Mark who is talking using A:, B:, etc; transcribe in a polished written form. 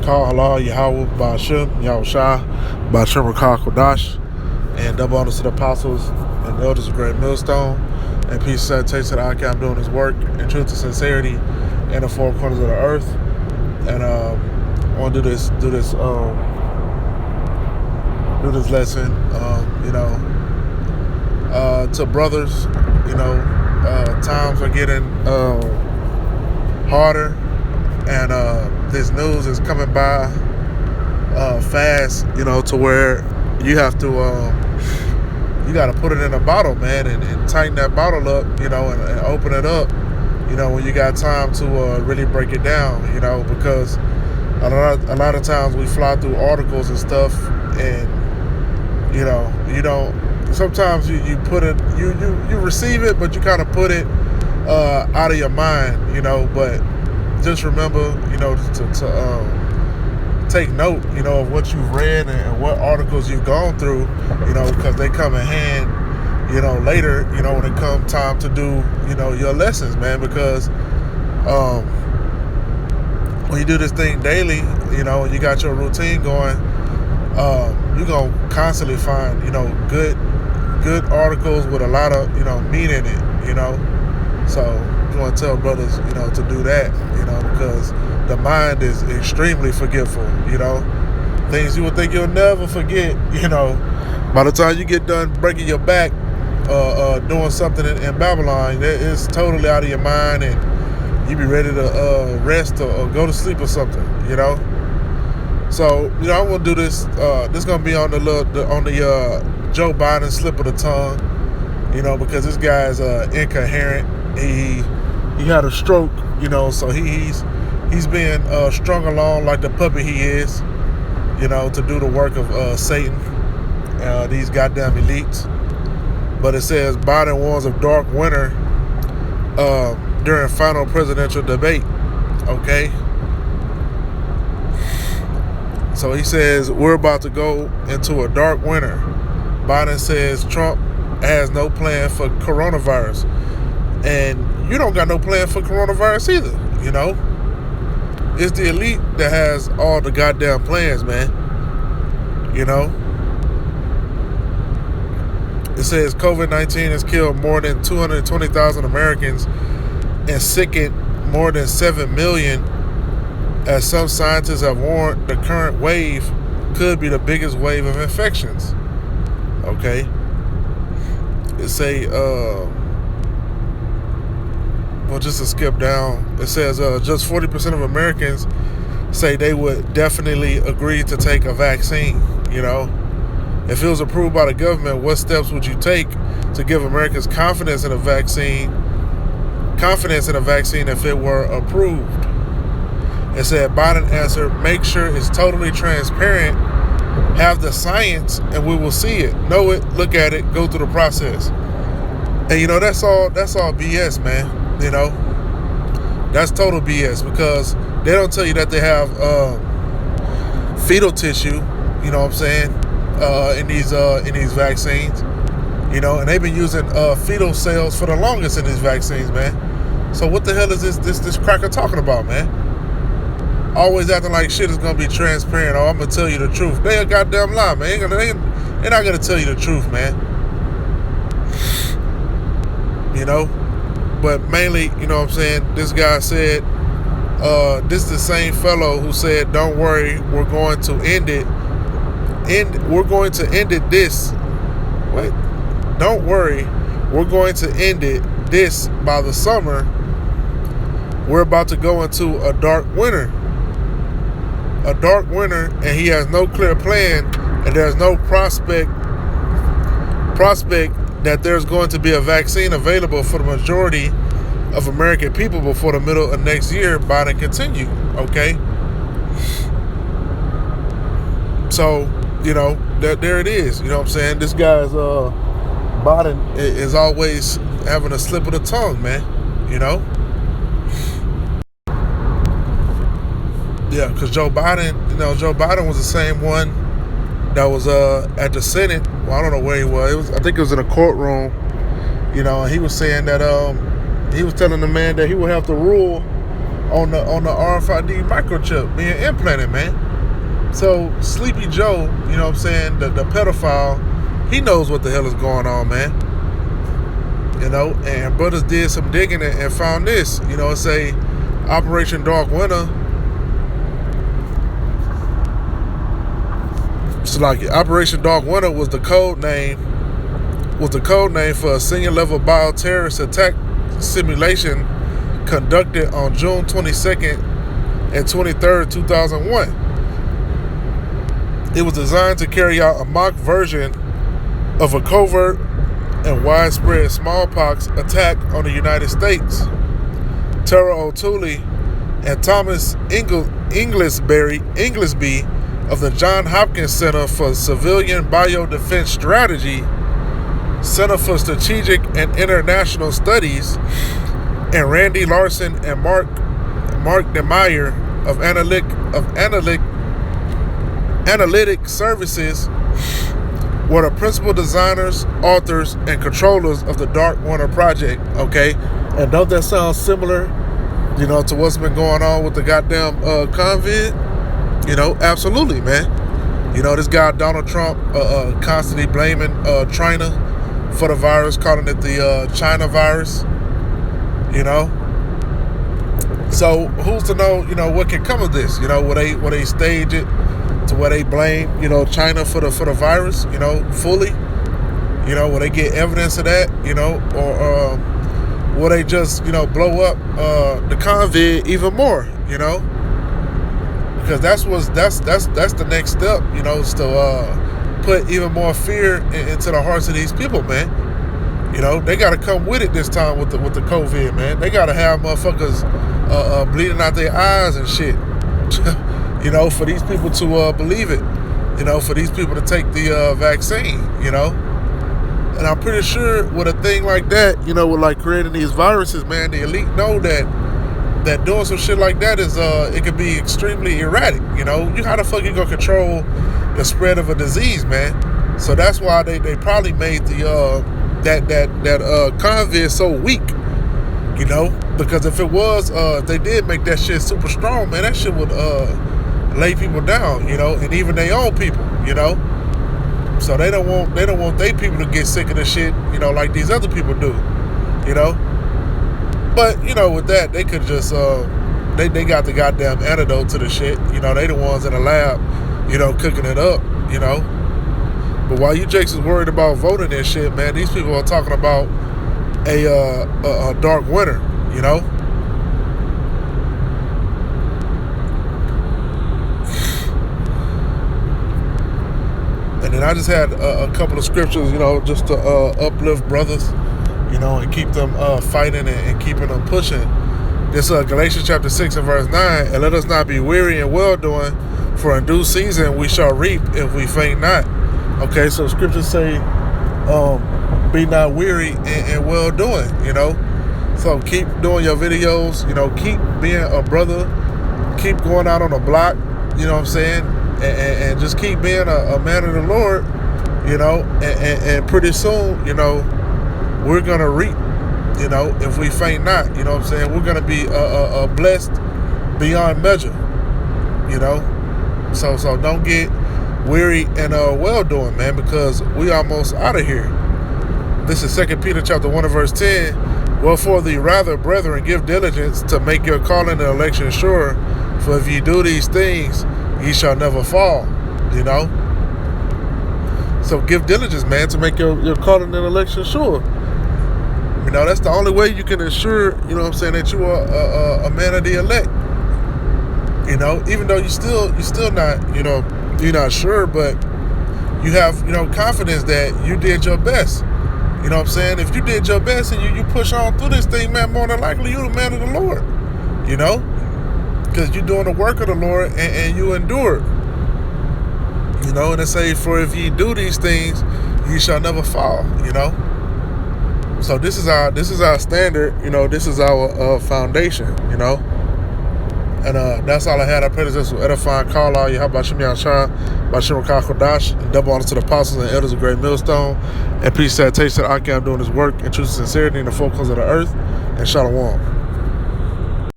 A: Call Halal Yahweh Ba'Shem Yahushua Ba'Shem Rakah Kodash, and double honors to the apostles and the elders of Great Millstone, and peace and salutation to the Akam doing his work in truth and sincerity in the four corners of the earth. And I want to do this lesson, to brothers. Times are getting harder, and this news is coming by fast, to where you have to you got to put it in a bottle, man, and tighten that bottle up, and open it up, when you got time to really break it down, because a lot of times we fly through articles and stuff, and you don't. Sometimes you put it, you receive it, but you kind of put it out of your mind, But just remember, to take note, of what you've read and what articles you've gone through, because they come in hand, later, when it comes time to do, your lessons, man. Because when you do this thing daily, you got your routine going, you're gonna constantly find, good articles with a lot of, meat in it, So you want to tell brothers, to do that, because the mind is extremely forgetful, Things you would think you'll never forget, By the time you get done breaking your back, doing something in Babylon, it's totally out of your mind, and you be ready to rest or go to sleep or something, So, I'm gonna do this. This is gonna be on the Joe Biden slip of the tongue, because this guy is incoherent. He had a stroke, so he's being strung along like the puppet he is, to do the work of Satan, these goddamn elites. But it says Biden warns of dark winter during final presidential debate. Okay. So he says we're about to go into a dark winter. Biden says Trump has no plan for coronavirus. And you don't got no plan for coronavirus either, It's the elite that has all the goddamn plans, man. It says COVID-19 has killed more than 220,000 Americans and sickened more than 7 million, as some scientists have warned the current wave could be the biggest wave of infections. Okay. It say, just to skip down, it says just 40% of Americans say they would definitely agree to take a vaccine, If it was approved by the government, what steps would you take to give Americans confidence in a vaccine if it were approved? It said Biden answered, make sure it's totally transparent, have the science, and we will see it, know it, look at it, go through the process. And that's all BS, man. That's total BS, because they don't tell you that they have fetal tissue, in these vaccines, and they've been using fetal cells for the longest in these vaccines, man. So what the hell is this cracker talking about, man? Always acting like shit is gonna be transparent. I'm gonna tell you the truth. They a goddamn lie, man. They're not gonna tell you the truth, man. But mainly, this guy said, this is the same fellow who said, don't worry, we're going to end it. We're going to end it this. Wait, don't worry, we're going to end it this by the summer. We're about to go into a dark winter. And he has no clear plan, and there's no prospect that there's going to be a vaccine available for the majority of American people before the middle of next year. Biden continued, okay? So, there it is. This guy's Biden is always having a slip of the tongue, man. Yeah, because Joe Biden was the same one that was at the Senate. Well, I don't know where he was. I think it was in a courtroom. And he was saying that he was telling the man that he would have to rule on the RFID microchip being implanted, man. So Sleepy Joe, you know what I'm saying, the pedophile, he knows what the hell is going on, man. You know, and brothers did some digging and found this. You know, it's a Operation Dark Winter. So like Operation Dark Winter was the code name for a senior level bioterrorist attack simulation conducted on June 22nd and 23rd, 2001. It was designed to carry out a mock version of a covert and widespread smallpox attack on the United States. Tara O'Toole and Thomas Inglesby of the Johns Hopkins Center for Civilian Biodefense Strategy, Center for Strategic and International Studies, and Randy Larson and Mark DeMeyer of Analytic Services were the principal designers, authors, and controllers of the Dark Winter project. Okay, and don't that sound similar, you know, to what's been going on with the goddamn COVID? You know, absolutely, man. You know, this guy Donald Trump constantly blaming China for the virus, calling it the China virus. You know, so who's to know? You know, what can come of this? You know, will they stage it to where they blame, you know, China for the virus? You know, fully. You know, will they get evidence of that? You know, or will they just, you know, blow up the COVID even more? You know, because that's the next step. You know, is to put even more fear into the hearts of these people, man. You know, they got to come with it this time with the COVID, man. They got to have motherfuckers bleeding out their eyes and shit. You know, for these people to believe it. You know, for these people to take the vaccine. You know, and I'm pretty sure with a thing like that, you know, with like creating these viruses, man, the elite know that doing some shit like that is it could be extremely erratic. You know, how the fuck you gonna control the spread of a disease, man? So that's why they probably made the that COVID so weak, you know, because if it was if they did make that shit super strong, man, that shit would lay people down, you know, and even their own people, you know. So they don't want their people to get sick of the shit, you know, like these other people do, you know. But you know, with that, they could just they got the goddamn antidote to the shit, you know. They the ones in the lab, you know, cooking it up, you know. But while you Jakes is worried about voting and shit, man, these people are talking about a dark winter, you know. And then I just had a couple of scriptures, you know, just to uplift brothers, you know, and keep them fighting and keeping them pushing. This Galatians chapter 6 and verse 9, and let us not be weary in well-doing, for in due season we shall reap if we faint not. Okay, so scriptures say, be not weary in well-doing, you know. So keep doing your videos, you know, keep being a brother, keep going out on the block, you know what I'm saying, and just keep being a man of the Lord, you know, and pretty soon, you know, we're going to reap, you know, if we faint not, you know what I'm saying. We're going to be blessed beyond measure, you know. So don't get weary and well-doing, man, because we almost out of here. This is 2 Peter chapter 1 and verse 10. Wherefore thee rather, brethren, give diligence to make your calling and election sure, for if ye do these things, ye shall never fall, you know. So give diligence, man, to make your calling and election sure. You know, that's the only way you can ensure, you know what I'm saying, that you are a man of the elect. You know, even though you still not, you know, you're not sure, but you have, you know, confidence that you did your best. You know what I'm saying? If you did your best and you push on through this thing, man, more than likely you're the man of the Lord. You know? Because you're doing the work of the Lord and you endure. You know, and it says, for if ye do these things, ye shall never fall, you know? So this is our standard, you know, this is our foundation, you know? And that's all I had. I pray this will edify and call all you. How about Shimon Shah, Bashim Rakah Kodash, and double honor to the apostles and elders of Great Millstone, and peace, salutation to Akim doing his work, and truth and sincerity in the four corners of the earth, and Shalom.